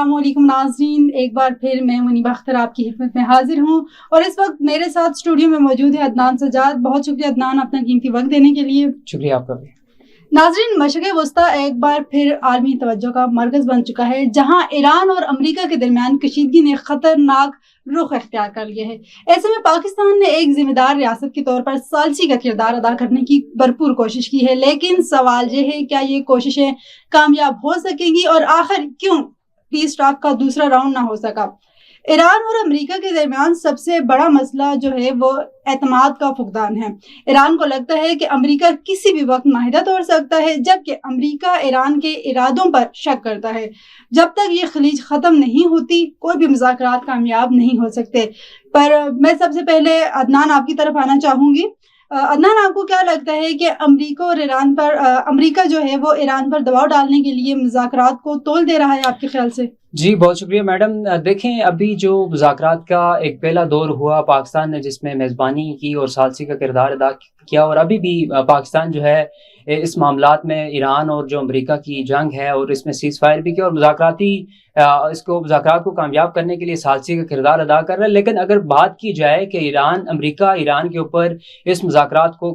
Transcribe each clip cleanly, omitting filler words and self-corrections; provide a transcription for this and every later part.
अस्सलाम वालेकुम नाज़रीन, एक बार फिर मैं मुनीबा अख्तर आपकी खिदमत में हाजिर हूँ और इस वक्त मेरे साथ स्टूडियो में मौजूद है अदनान सजाद। बहुत शुक्रिया अदनान अपना कीमती वक्त देने के लिए। शुक्रिया आपका भी। नाज़रीन, मशरिक़ वस्ता एक बार फिर आलमी तवज्जो का मरकज़ बन चुका है, जहाँ ईरान और अमरीका के दरमियान कशीदगी ने खतरनाक रुख अख्तियार कर लिया है। ऐसे में पाकिस्तान ने एक जिम्मेदार रियासत के तौर पर सालसी का किरदार अदा करने की भरपूर कोशिश की है, लेकिन सवाल ये है क्या ये कोशिशें कामयाब हो सकेंगी और आखिर क्यों पीस टॉक का दूसरा राउंड ना हो सका। ईरान और अमेरिका के दरमियान सबसे बड़ा मसला जो है वो एतमाद का फुकदान है। ईरान को लगता है कि अमेरिका किसी भी वक्त माहिदा तोड़ सकता है, जबकि अमेरिका ईरान के इरादों पर शक करता है। जब तक ये खलीज ख़त्म नहीं होती कोई भी मुज़ाकरात कामयाब नहीं हो सकते। पर मैं सबसे पहले अदनान आपकी तरफ आना चाहूँगी। अदनान, आपको क्या लगता है कि अमेरिका और ईरान पर अमेरिका जो है वो ईरान पर दबाव डालने के लिए मुज़ाकरात को तोल दे रहा है आपके ख्याल से? जी बहुत शुक्रिया मैडम। देखें, अभी जो मुज़ाकरात का एक पहला दौर हुआ पाकिस्तान ने जिसमें मेज़बानी की और सालसी का किरदार अदा किया, और अभी भी पाकिस्तान जो है इस मामलात में ईरान और जो अमेरिका की जंग है और इसमें सीज़ फायर भी किया और मुज़ाकरात को कामयाब करने के लिए सालसी का किरदार अदा कर रहा है। लेकिन अगर बात की जाए कि अमेरिका ईरान के ऊपर इस मुज़ाकरात को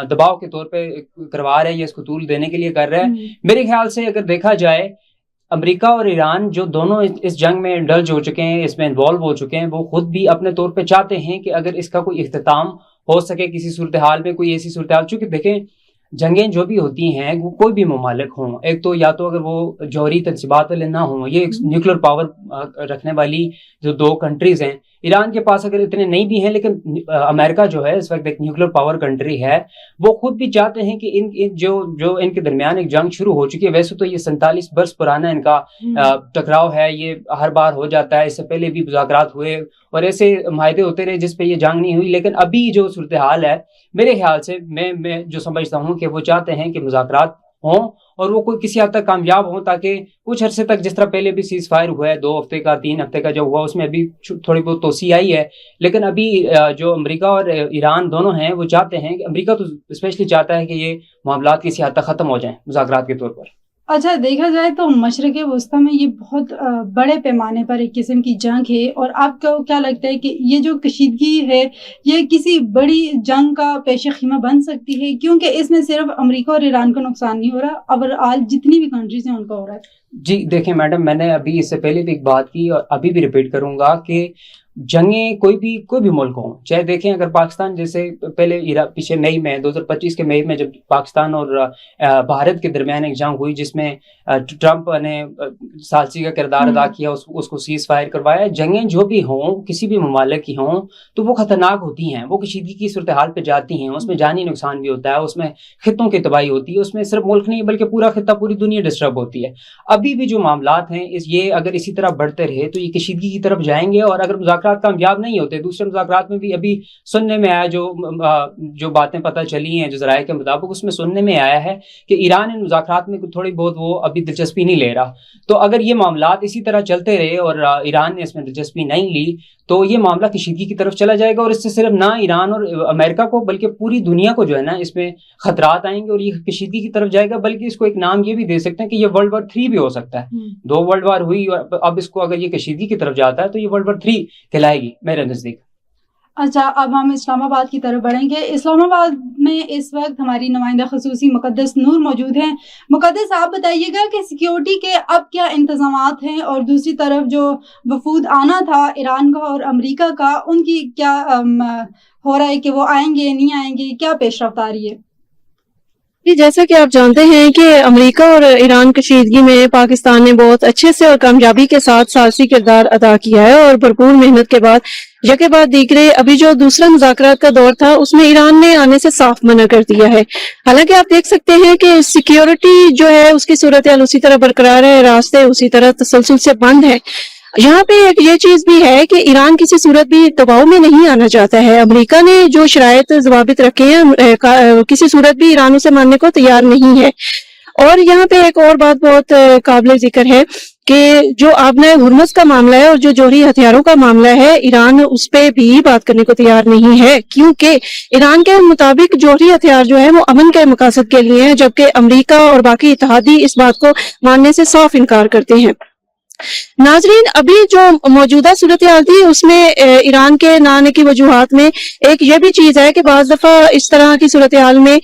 दबाव के तौर पे करवा रहा है या इसको तूल देने के लिए कर रहा है, मेरे ख्याल से अगर देखा जाए अमेरिका और ईरान जो दोनों इस जंग में इंडल्ज हो चुके हैं, इसमें इन्वॉल्व हो चुके हैं, वो खुद भी अपने तौर पे चाहते हैं कि अगर इसका कोई इख्तिताम हो सके किसी सूरत हाल में, कोई ऐसी सूरत हाल, चूँकि देखें जंगें जो भी होती हैं वो कोई भी ममालिक हों, एक तो या तो अगर वो जौहरी तनसीबात वाले ना हों, ये न्यूक्लियर पावर रखने वाली जो दो कंट्रीज़ हैं, ईरान के पास अगर इतने नहीं भी हैं, लेकिन अमेरिका जो है इस वक्त एक न्यूक्लियर पावर कंट्री है, वो खुद भी चाहते हैं कि इन जो इनके दरमियान एक जंग शुरू हो चुकी है। वैसे तो ये 47 बरस पुराना इनका टकराव है, ये हर बार हो जाता है, इससे पहले भी मुज़ाकरात हुए और ऐसे माहदे होते रहे जिस पे ये जंग नहीं हुई। लेकिन अभी जो सूरत हाल है मेरे ख्याल से मैं जो समझता हूँ कि वो चाहते हैं कि मुज़ाकरात हों और वो कोई किसी हद तक कामयाब हों, ताकि कुछ अरसे तक जिस तरह पहले भी सीज़ फायर हुआ है 2 हफ्ते का 3 हफ्ते का जो हुआ उसमें अभी थोड़ी बहुत तोसी आई है, लेकिन अभी जो अमेरिका और ईरान दोनों हैं वो चाहते हैं कि अमेरिका तो स्पेशली चाहता है कि ये मामलात किसी हद तक ख़त्म हो जाएं मुज़ाकरात के तौर पर। अच्छा, देखा जाए तो मशरिक़ वस्ता में ये बहुत बड़े पैमाने पर एक किस्म की जंग है, और आपको क्या लगता है कि ये जो कशीदगी है ये किसी बड़ी जंग का पेश ख़ीमा बन सकती है, क्योंकि इसमें सिर्फ अमेरिका और ईरान का नुकसान नहीं हो रहा, ओवरऑल जितनी भी कंट्रीज हैं उनका हो रहा है? जी देखें मैडम, मैंने अभी इससे पहले भी एक बात की और अभी भी रिपीट करूँगा कि जंगें कोई भी मुल्क हो, चाहे देखें अगर पाकिस्तान जैसे पहले पीछे मई में 2025 के मई में जब पाकिस्तान और भारत के दरमियान एक जंग हुई जिसमें ट्रंप ने सालसी का किरदार अदा किया, उसको सीज़ फायर करवाया। जंगें जो भी हों किसी भी ममालिक की हों तो वो ख़तरनाक होती हैं, वो कशीदगी की सूरत हाल पे जाती हैं, उसमें जानी नुकसान भी होता है, उसमें खित्तों की तबाही होती है, उसमें सिर्फ मुल्क नहीं बल्कि पूरा खित्ता पूरी दुनिया डिस्टर्ब होती है। अभी भी जो मामलात हैं ये अगर इसी तरह बढ़ते रहे तो ये कशीदगी की तरफ जाएंगे, और अगर मुज़ाकरात कामयाब नहीं होते, दूसरे मुज़ाकरात में भी अभी सुनने में आया जो बातें पता चली हैं जो ज़राए के मुताबिक, उसमें सुनने में आया है कि ईरान इन मुज़ाकरात में थोड़ी बहुत वो अभी दिलचस्पी नहीं ले रहा। तो अगर ये मामलात इसी तरह चलते रहे और ईरान ने इसमें दिलचस्पी नहीं ली तो ये मामला कशीदगी की तरफ चला जाएगा, और इससे सिर्फ ना ईरान और अमेरिका को बल्कि पूरी दुनिया को जो है ना इसमें खतरात आएंगे और ये कशीदगी की तरफ जाएगा। बल्कि इसको एक नाम ये भी दे सकते हैं कि ये वर्ल्ड वॉर 3 भी हो सकता है। 2 वर्ल्ड वॉर हुई और अब इसको अगर ये कशीदगी की तरफ जाता है तो ये वर्ल्ड वॉर 3 कहलाएगी मेरे नज़दीक। अच्छा, अब हम इस्लामाबाद की तरफ बढ़ेंगे। इस्लामाबाद में इस वक्त हमारी नुमाइंदा ख़ुसूसी मुक़द्दस नूर मौजूद हैं। मुक़द्दस, आप बताइएगा कि सिक्योरिटी के अब क्या इंतज़ामात हैं, और दूसरी तरफ जो वफूद आना था ईरान का और अमेरिका का, उनकी क्या हो रहा है कि वो आएंगे नहीं आएंगे, क्या पेश रफ्त आ रही है? जी, जैसा कि आप जानते हैं कि अमेरिका और ईरान कशीदगी में पाकिस्तान ने बहुत अच्छे से और कामयाबी के साथ सालसी किरदार अदा किया है, और भरपूर मेहनत के बाद यके बाद दीगरे अभी जो दूसरा मुज़ाकरात का दौर था उसमें ईरान ने आने से साफ मना कर दिया है। हालांकि आप देख सकते हैं कि सिक्योरिटी जो है उसकी सूरत हाल उसी तरह बरकरार है, रास्ते उसी तरह तसलसल से बंद है। यहाँ पे एक ये चीज भी है कि ईरान किसी सूरत भी दबाव में नहीं आना चाहता है। अमेरिका ने जो शराइत ज़वाबित रखे हैं किसी सूरत भी ईरान उसे मानने को तैयार नहीं है। और यहाँ पे एक और बात बहुत काबिल जिक्र है कि जो आबना हुर्मुज़ का मामला है और जो जौहरी हथियारों का मामला है, ईरान उस पे भी बात करने को तैयार नहीं है, क्योंकि ईरान के मुताबिक जौहरी हथियार जो है वो अमन के मकासद के लिए हैं, जबकि अमेरिका और बाकी इत्तेहादी इस बात को मानने से साफ इनकार करते हैं। नाजरीन, अभी जो मौजूदा सूरत हाल थी उसमें ईरान के ना आने की वजूहात में एक ये भी चीज है कि बाज दफा इस तरह की सूरत हाल में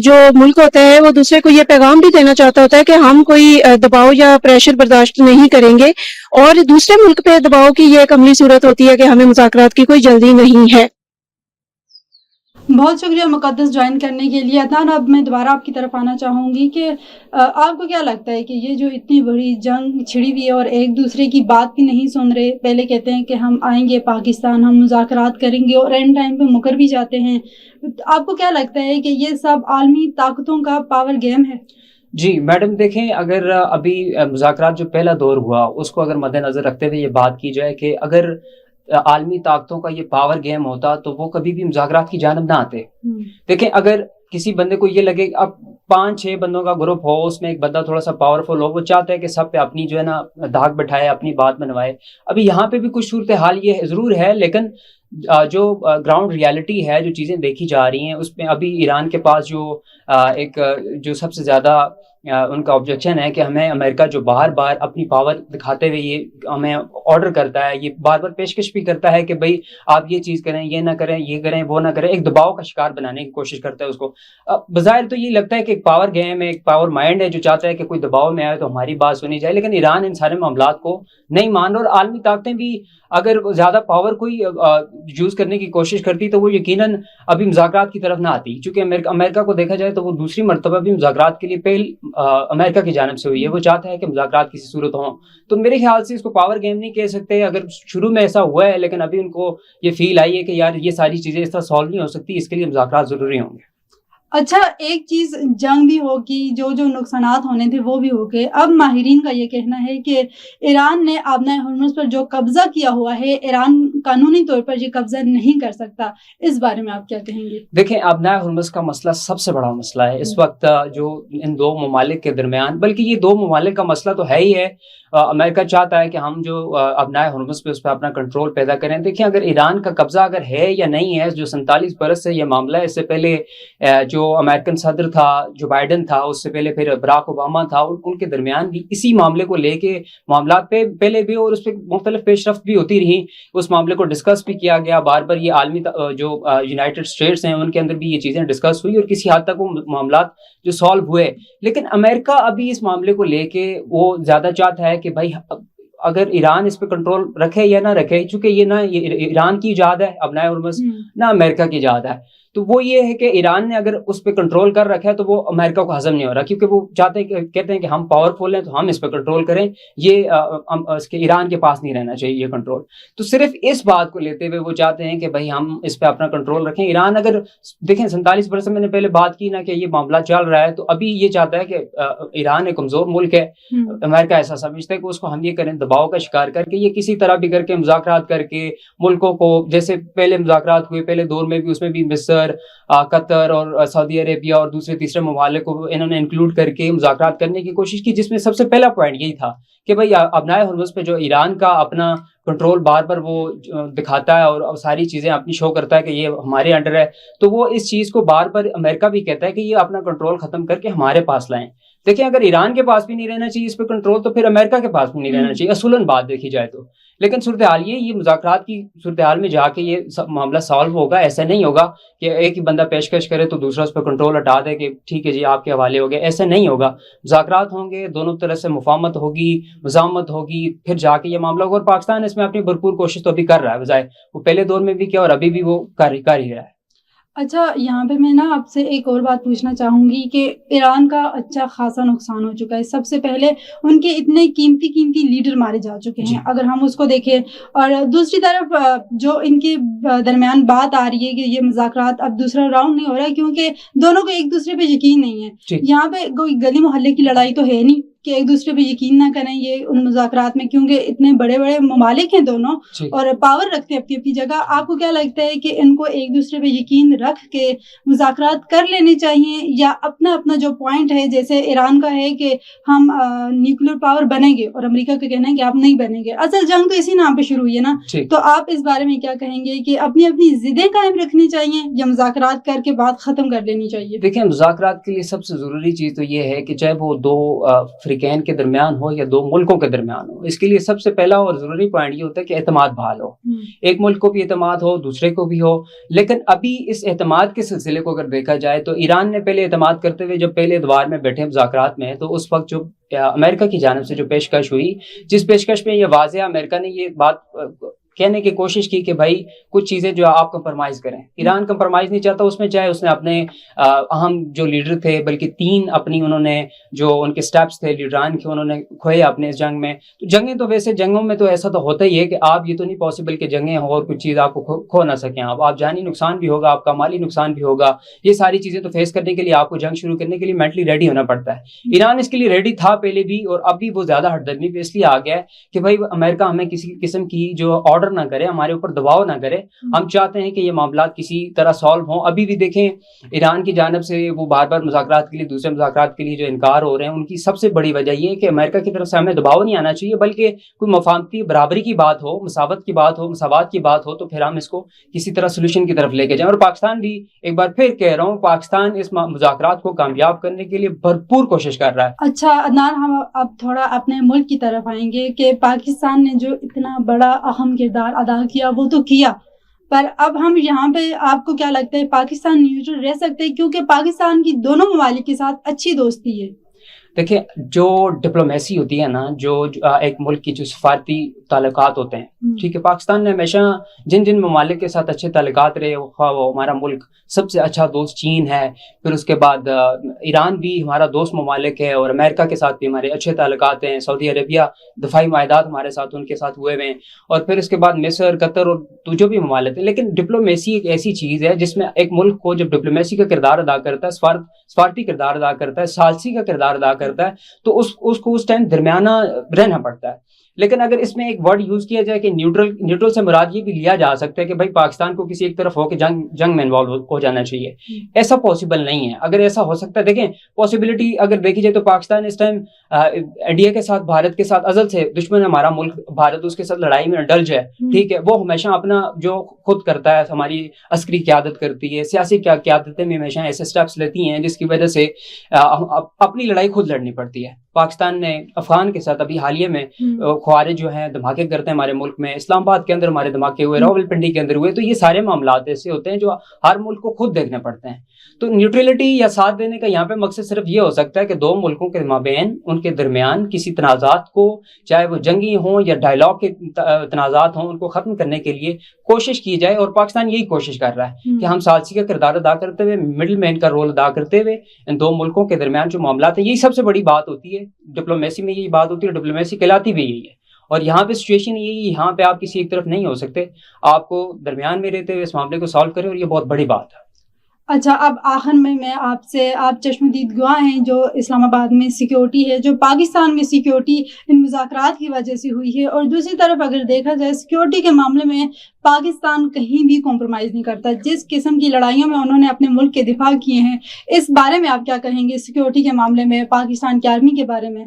जो मुल्क होता है वो दूसरे को ये पैगाम भी देना चाहता होता है कि हम कोई दबाव या प्रेशर बर्दाश्त नहीं करेंगे, और दूसरे मुल्क पे दबाव की ये एक अमली सूरत होती है कि हमें मुज़ाकरात की कोई जल्दी नहीं है। बहुत शुक्रिया मुकद्दस ज्वाइन करने के लिए। अदनान, अब मैं दोबारा आपकी तरफ आना चाहूँगी कि आपको क्या लगता है कि ये जो इतनी बड़ी जंग छिड़ी हुई है और एक दूसरे की बात भी नहीं सुन रहे, पहले कहते हैं कि हम आएंगे पाकिस्तान, हम मुज़ाकरात करेंगे और एंड टाइम पे मुकर भी जाते हैं, आपको क्या लगता है कि ये सब आलमी ताकतों का पावर गेम है? जी मैडम, देखें, अगर अभी मुज़ाकरात जो पहला दौर हुआ उसको अगर मद्देनज़र रखते हुए ये बात की जाए कि अगर आलमी ताकतों का ये पावर गेम होता तो वो कभी भी मुज़ाकरात की जानब ना आते। देखें, अगर किसी बंदे को ये लगे, अब 5-6 बंदों का ग्रुप हो, उसमें एक बंदा थोड़ा सा पावरफुल हो, वो चाहता है कि सब पे अपनी जो है ना धाक बैठाए, अपनी बात मनवाए। अभी यहाँ पे भी कुछ सूरत हाल ये ज़रूर है, लेकिन जो ग्राउंड रियलिटी है, जो चीज़ें देखी जा रही हैं, उसमें अभी ईरान के पास जो सबसे ज़्यादा उनका ऑब्जेक्शन है कि हमें अमेरिका जो बार बार अपनी पावर दिखाते हुए ये हमें ऑर्डर करता है, ये बार बार पेशकश भी करता है कि भाई आप ये चीज़ करें, ये ना करें, ये करें, वो ना करें, एक दबाव का शिकार बनाने की कोशिश करता है उसको। बज़ाहिर तो ये लगता है कि एक पावर गेम है, एक पावर माइंड है जो चाहता है कि कोई दबाव में आए तो हमारी बात सुनी जाए, लेकिन ईरान इन सारे मामलात को नहीं मान रहा। और आलमी ताकतें भी अगर ज़्यादा पावर कोई यूज़ करने की कोशिश करती तो वो यकीनन अभी मुज़ाकरात की तरफ ना आती, क्योंकि अमेरिका को देखा जाए तो वो दूसरी मरतबा भी मुज़ाकरात के लिए पहल अमेरिका की जानिब से हुई है। वो चाहता है कि मुज़ाकरात किसी सूरत हों, तो मेरे ख्याल से इसको पावर गेम नहीं कह सकते। अगर शुरू में ऐसा हुआ है, लेकिन अभी उनको ये फील आई है कि यार ये सारी चीज़ें इस तरह सॉल्व नहीं हो सकती, इसके लिए मुज़ाकरात ज़रूरी होंगे। अच्छा, एक चीज़ जंग भी होगी, जो जो नुकसानात होने थे वो भी हो गए। अब माहिरीन का ये कहना है कि ईरान ने आबनाए हुर्मुज़ पर जो कब्ज़ा किया हुआ है, ईरान कानूनी तौर पर ये कब्ज़ा नहीं कर सकता। इस बारे में आप क्या कहेंगे? देखें, आबनाए हुर्मुज़ का मसला सबसे बड़ा मसला है इस वक्त जो इन दो ममालिक के दरमियान, बल्कि ये दो ममालिक का मसला तो है ही है। अमेरिका चाहता है कि हम जो आबनाए हुर्मुज़ पे उस पर अपना कंट्रोल पैदा करें। देखिए, अगर ईरान का कब्ज़ा अगर है या नहीं है, जो 47 बरस से ये मामला है, इससे पहले जो अमेरिकन सदर था, जो बाइडन था, उससे पहले फिर बराक ओबामा था, उनके दरमियान भी इसी मामले को लेके मामला पे पहले भी और उस पर मुख्तलिफ पेशरफ्त भी होती रही। उस मामले को डिस्कस भी किया गया बार बार। ये आलमी जो यूनाइटेड स्टेट्स हैं उनके अंदर भी ये चीज़ें डिस्कस हुई और किसी हद तक वो मामला जो सॉल्व हुए। लेकिन अमेरिका अभी इस मामले को लेके वो ज़्यादा चाहता है कि भाई अगर ईरान इस पे कंट्रोल रखे या ना रखे, चूंकि ये ईरान की इजाद है आबनाए हुर्मुज़, ना अमेरिका की इजाद है, तो वो ये है कि ईरान ने अगर उस पर कंट्रोल कर रखा है तो वो अमेरिका को हजम नहीं हो रहा, क्योंकि वो चाहते हैं, कहते हैं कि हम पावरफुल हैं तो हम इस पर कंट्रोल करें, ये इसके ईरान के पास नहीं रहना चाहिए ये कंट्रोल। तो सिर्फ इस बात को लेते हुए वो चाहते हैं कि भाई हम इस पर अपना कंट्रोल रखें। ईरान, अगर देखें 47 बरस से मैंने पहले बात की ना कि ये मामला चल रहा है, तो अभी ये चाहता है कि ईरान एक कमज़ोर मुल्क है, अमेरिका ऐसा समझता है कि उसको हम ये करें दबाव का शिकार करके, ये किसी तरह भी करके मुज़ाकरात करके मुल्कों को, जैसे पहले मुज़ाकरात हुए पहले दौर में भी, उसमें भी मिस्र, कतर और सऊदी अरेबिया और दूसरे तीसरे ममालिक को इन्होंने इंक्लूड करके मुज़ाकरात करने की कोशिश की, जिसमें सबसे पहला पॉइंट यही था कि भाई आबनाए हुर्मुज़ पे जो ईरान का अपना कंट्रोल बार बार वो दिखाता है और सारी चीज़ें अपनी शो करता है कि ये हमारे अंडर है, तो वो इस चीज़ को बार बार अमेरिका भी कहता है कि ये अपना कंट्रोल ख़त्म करके हमारे पास लाएं। देखिए, अगर ईरान के पास भी नहीं रहना चाहिए इस पर कंट्रोल, तो फिर अमेरिका के पास भी नहीं रहना चाहिए असूलन बात देखी जाए तो। लेकिन सूरत हाल ये मुज़ाकरात की सूरत हाल में जाके ये मामला सॉल्व होगा। ऐसा नहीं होगा कि एक ही बंदा पेशकश करे तो दूसरा उस पर कंट्रोल हटा दे कि ठीक है जी आपके हवाले हो गए, ऐसा नहीं होगा। मुज़ाकरात होंगे, दोनों तरह से मुफाहमत होगी, मज़ामत होगी, फिर जाके ये मामला होगा। और पाकिस्तान इसमें अपनी भरपूर कोशिश तो अभी कर रहा है, बजाय वो पहले दौर में भी किया और अभी भी वो कर ही रहा है। अच्छा, यहाँ पे मैं ना आपसे एक और बात पूछना चाहूँगी कि ईरान का अच्छा खासा नुकसान हो चुका है। सबसे पहले उनके इतने कीमती लीडर मारे जा चुके हैं, अगर हम उसको देखें, और दूसरी तरफ जो इनके दरमियान बात आ रही है कि ये मुज़ाकरात अब दूसरा राउंड नहीं हो रहा है, क्योंकि दोनों को एक दूसरे पे यकीन नहीं है। यहाँ पे कोई गली मोहल्ले की लड़ाई तो है नहीं कि एक दूसरे पे यकीन ना करें ये उन मुज़ाकरात में, क्योंकि इतने बड़े बड़े ममालिक हैं दोनों और पावर रखते हैं अपनी अपनी जगह। आपको क्या लगता है कि इनको एक दूसरे पे यकीन रख के मुज़ाकरात कर लेने चाहिए, या अपना अपना जो पॉइंट है, जैसे ईरान का है कि हम न्यूक्लियर पावर बनेंगे और अमेरिका का कहना है कि आप नहीं बनेंगे। असल जंग तो इसी नाम पे शुरू हुई है ना, तो आप इस बारे में क्या कहेंगे कि अपनी अपनी जिदें कायम रखनी चाहिए या मुज़ाकरात करके बात ख़त्म कर लेनी चाहिए? देखिए, मुज़ाकरात के लिए सबसे ज़रूरी चीज़ तो ये है कि चाहे वो दो فریقین کے درمیان ہو یا دو ملکوں کے درمیان ہو، اس کے لیے سب سے پہلا اور ضروری پوائنٹ یہ ہوتا ہے کہ اعتماد بحال ہو، ایک ملک کو بھی اعتماد ہو، دوسرے کو بھی ہو. لیکن ابھی اس اعتماد کے سلسلے کو اگر دیکھا جائے تو ایران نے پہلے اعتماد کرتے ہوئے جب پہلے ادوار میں بیٹھے مذاکرات میں، تو اس وقت جو امریکہ کی جانب سے جو پیشکش ہوئی، جس پیشکش میں یہ واضح امریکہ نے یہ بات کہنے کی کوشش کی کہ بھائی کچھ چیزیں جو آپ کمپرمائز کریں. ایران کمپرمائز نہیں چاہتا اس میں، چاہے اس نے اپنے اہم جو لیڈر تھے، بلکہ 3 اپنی انہوں نے جو ان کے سٹیپس تھے لیڈران کے انہوں نے کھوئے اپنے اس جنگ میں. تو جنگیں تو ویسے جنگوں میں تو ایسا تو ہوتا ہی ہے کہ آپ یہ تو نہیں پاسبل کہ جنگیں ہوں اور کچھ چیز آپ کو کھو نہ سکیں. آپ جانی نقصان بھی ہوگا، آپ کا مالی نقصان بھی ہوگا. یہ ساری چیزیں تو فیس کرنے کے لیے آپ کو جنگ شروع کرنے کے لیے مینٹلی ریڈی ہونا پڑتا ہے. ایران اس کے لیے ریڈی تھا پہلے بھی، اور اب بھی وہ زیادہ ہٹ درمی پہ اس لیے آ گیا ہے کہ بھائی امریکہ ہمیں کسی قسم کی جو آرڈر نہ کرے، ہمارے اوپر دباؤ نہ کرے. ہم چاہتے ہیں کہ یہ معاملات کسی طرح سالو ہوں. ابھی بھی دیکھیں ایران کی جانب سے وہ بار بار مذاکرات کے لیے، دوسرے مذاکرات کے لیے جو انکار ہو رہے ہیں، ان کی سب سے بڑی وجہ یہ ہے کہ امریکہ کی طرف سے ہمیں دباؤ نہیں آنا چاہیے، بلکہ کوئی مفاہمتی برابری کی بات ہو، مساوات کی بات ہو، مساوات کی بات ہو، تو پھر ہم اس کو کسی طرح سولوشن کی طرف لے کے جائیں. اور پاکستان بھی ایک بار پھر کہہ رہا ہوں، پاکستان اس مذاکرات کو کامیاب کرنے کے لیے بھرپور کوشش کر رہا ہے. اچھا عدنان، ہم اب تھوڑا اپنے ملک کی طرف آئیں گے کہ پاکستان نے جو اتنا بڑا اہم کردار ادا کیا وہ تو کیا، پر اب ہم یہاں پہ آپ کو کیا لگتا ہے پاکستان نیوٹرل رہ سکتے ہیں؟ کیونکہ پاکستان کی دونوں ممالک کے ساتھ اچھی دوستی ہے. دیکھیں جو ڈپلومیسی ہوتی ہے نا، جو ایک ملک کی جو سفارتی تعلقات ہوتے ہیں، ٹھیک ہے، پاکستان نے ہمیشہ جن ممالک کے ساتھ اچھے تعلقات رہے، وہ ہمارا ملک سب سے اچھا دوست چین ہے، پھر اس کے بعد ایران بھی ہمارا دوست ممالک ہے، اور امریکہ کے ساتھ بھی ہمارے اچھے تعلقات ہیں. سعودی عربیہ دفاعی معاہدات ہمارے ساتھ ان کے ساتھ ہوئے ہیں، اور پھر اس کے بعد مصر، قطر اور تو جو بھی ممالک ہیں. لیکن ڈپلومیسی ایک ایسی چیز ہے جس میں ایک ملک کو جب ڈپلومیسی کا کردار ادا کرتا ہے، سفارتی کردار ادا کرتا ہے، ثالثی کا کردار ادا کرتا ہے، تو اس کو اس ٹائم درمیانہ رہنا پڑتا ہے. لیکن اگر اس میں ایک ورڈ یوز کیا جائے کہ نیوٹرل سے مراد یہ بھی لیا جا سکتا ہے کہ بھائی پاکستان کو کسی ایک طرف ہو کے جنگ میں انوالو ہو جانا چاہیے، ایسا پاسبل نہیں ہے. اگر ایسا ہو سکتا ہے، دیکھیں پاسبلٹی اگر دیکھی جائے تو پاکستان اس ٹائم انڈیا کے ساتھ، بھارت کے ساتھ ازل سے دشمن ہمارا ملک بھارت، اس کے ساتھ لڑائی میں ڈلج ہے، ٹھیک ہے. وہ ہمیشہ اپنا جو خود کرتا ہے، ہماری عسکری قیادت کرتی ہے، سیاسی قیادتیں میں ہمیشہ ایسے سٹیپس لیتی ہیں جس کی وجہ سے اپنی لڑائی خود لڑنی پڑتی ہے. پاکستان نے افغان کے ساتھ ابھی حالیہ میں خوارج جو ہیں دھماکے کرتے ہیں ہمارے ملک میں، اسلام آباد کے اندر ہمارے دھماکے ہوئے، راولپنڈی کے اندر ہوئے. تو یہ سارے معاملات ایسے ہوتے ہیں جو ہر ملک کو خود دیکھنے پڑتے ہیں. تو نیوٹرلٹی یا ساتھ دینے کا یہاں پہ مقصد صرف یہ ہو سکتا ہے کہ دو ملکوں کے مابین، ان کے درمیان کسی تنازعات کو، چاہے وہ جنگی ہوں یا ڈائلاگ کے تنازعات ہوں، ان کو ختم کرنے کے لیے کوشش کی جائے. اور پاکستان یہی کوشش کر رہا ہے کہ ہم ثالثی کا کردار ادا کرتے ہوئے، مڈل مین کا رول ادا کرتے ہوئے، ان دو ملکوں کے درمیان جو معاملات ہیں، یہی سب سے بڑی بات ہوتی ہے ڈپلومیسی میں. یہی بات ہوتی ہے، ڈپلومیسی کہلاتی بھی یہی ہے. اور یہاں پہ سچویشن یہی ہے، یہاں پہ آپ کسی ایک طرف نہیں ہو سکتے، آپ کو درمیان میں رہتے ہوئے اس معاملے کو سالو کریں، اور یہ بہت بڑی بات ہے. اچھا، اب آخر میں آپ چشمدید گواہ ہیں جو اسلام آباد میں سیکیورٹی ہے، جو پاکستان میں سیکیورٹی ان مذاکرات کی وجہ سے ہوئی ہے، اور دوسری طرف اگر دیکھا جائے سیکیورٹی کے معاملے میں پاکستان کہیں بھی کمپرومائز نہیں کرتا. جس قسم کی لڑائیوں میں انہوں نے اپنے ملک کے دفاع کیے ہیں، اس بارے میں آپ کیا کہیں گے سیکیورٹی کے معاملے میں، پاکستان کی آرمی کے بارے میں؟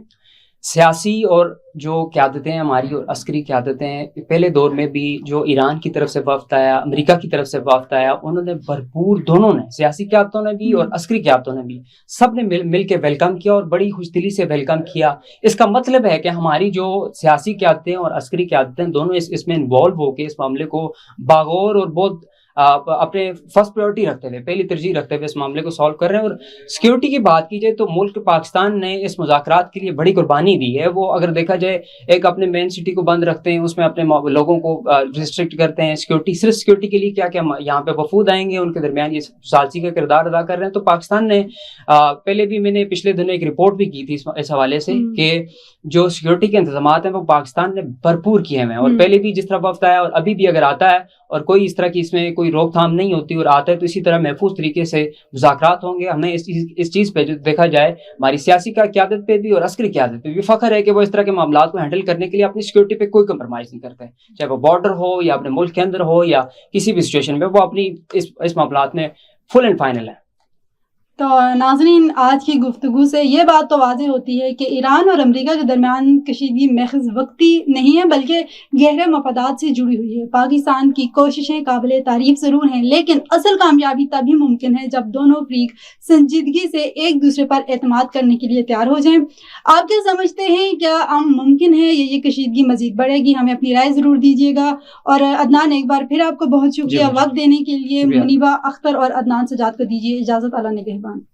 سیاسی اور جو قیادتیں ہماری اور عسکری قیادتیں، پہلے دور میں بھی جو ایران کی طرف سے وفد آیا، امریکہ کی طرف سے وفد آیا، انہوں نے بھرپور، دونوں نے، سیاسی قیادتوں نے بھی اور عسکری قیادتوں نے بھی، سب نے مل کے ویلکم کیا اور بڑی خوش دلی سے ویلکم کیا. اس کا مطلب ہے کہ ہماری جو سیاسی قیادتیں اور عسکری قیادتیں دونوں اس میں انوالو ہو کے اس معاملے کو باغور اور بہت اپنے فرسٹ پریورٹی رکھتے ہوئے، پہلی ترجیح رکھتے ہوئے اس معاملے کو سالو کر رہے ہیں. اور سیکیورٹی کی بات کی جائے تو ملک پاکستان نے اس مذاکرات کے لیے بڑی قربانی دی ہے. وہ اگر دیکھا جائے ایک اپنے مین سٹی کو بند رکھتے ہیں، اس میں اپنے لوگوں کو ریسٹرکٹ کرتے ہیں. سیکیورٹی، صرف سیکیورٹی کے لیے کیا یہاں پہ وفود آئیں گے، ان کے درمیان یہ ثالثی کا کردار ادا کر رہے ہیں. تو پاکستان نے پہلے بھی، میں نے پچھلے دنوں ایک رپورٹ بھی کی تھی اس حوالے سے کہ جو سیکیورٹی کے انتظامات ہیں وہ پاکستان نے بھرپور کیے ہوئے ہیں. اور پہلے بھی جس طرح وفد آیا اور ابھی بھی اگر آتا ہے اور کوئی اس طرح کی اس میں کوئی روک تھام نہیں ہوتی اور آتا ہے تو اسی طرح محفوظ طریقے سے مذاکرات ہوں گے. ہمیں اس چیز پہ جو دیکھا جائے ہماری سیاسی قیادت پہ بھی اور عسکری قیادت پہ بھی فخر ہے کہ وہ اس طرح کے معاملات کو ہینڈل کرنے کے لیے اپنی سیکیورٹی پہ کوئی کمپرومائز نہیں کرتے، چاہے وہ بارڈر ہو یا اپنے ملک کے اندر ہو یا کسی بھی سچویشن میں، وہ اپنی اس معاملات میں فل اینڈ فائنل ہے. تو ناظرین، آج کی گفتگو سے یہ بات تو واضح ہوتی ہے کہ ایران اور امریکہ کے درمیان کشیدگی محض وقتی نہیں ہے بلکہ گہرے مفادات سے جڑی ہوئی ہے۔ پاکستان کی کوششیں قابل تعریف ضرور ہیں، لیکن اصل کامیابی تبھی ممکن ہے جب دونوں فریق سنجیدگی سے ایک دوسرے پر اعتماد کرنے کے لیے تیار ہو جائیں۔ آپ کیا سمجھتے ہیں؟ کیا ممکن ہے یہ کشیدگی مزید بڑھے گی؟ ہمیں اپنی رائے ضرور دیجیے گا۔ اور عدنان، ایک بار پھر آپ کو بہت شکریہ وقت دینے کے لیے۔ منیبہ اختر اور عدنان سجاد کو دیجیے اجازت۔ اللہ نگہبان۔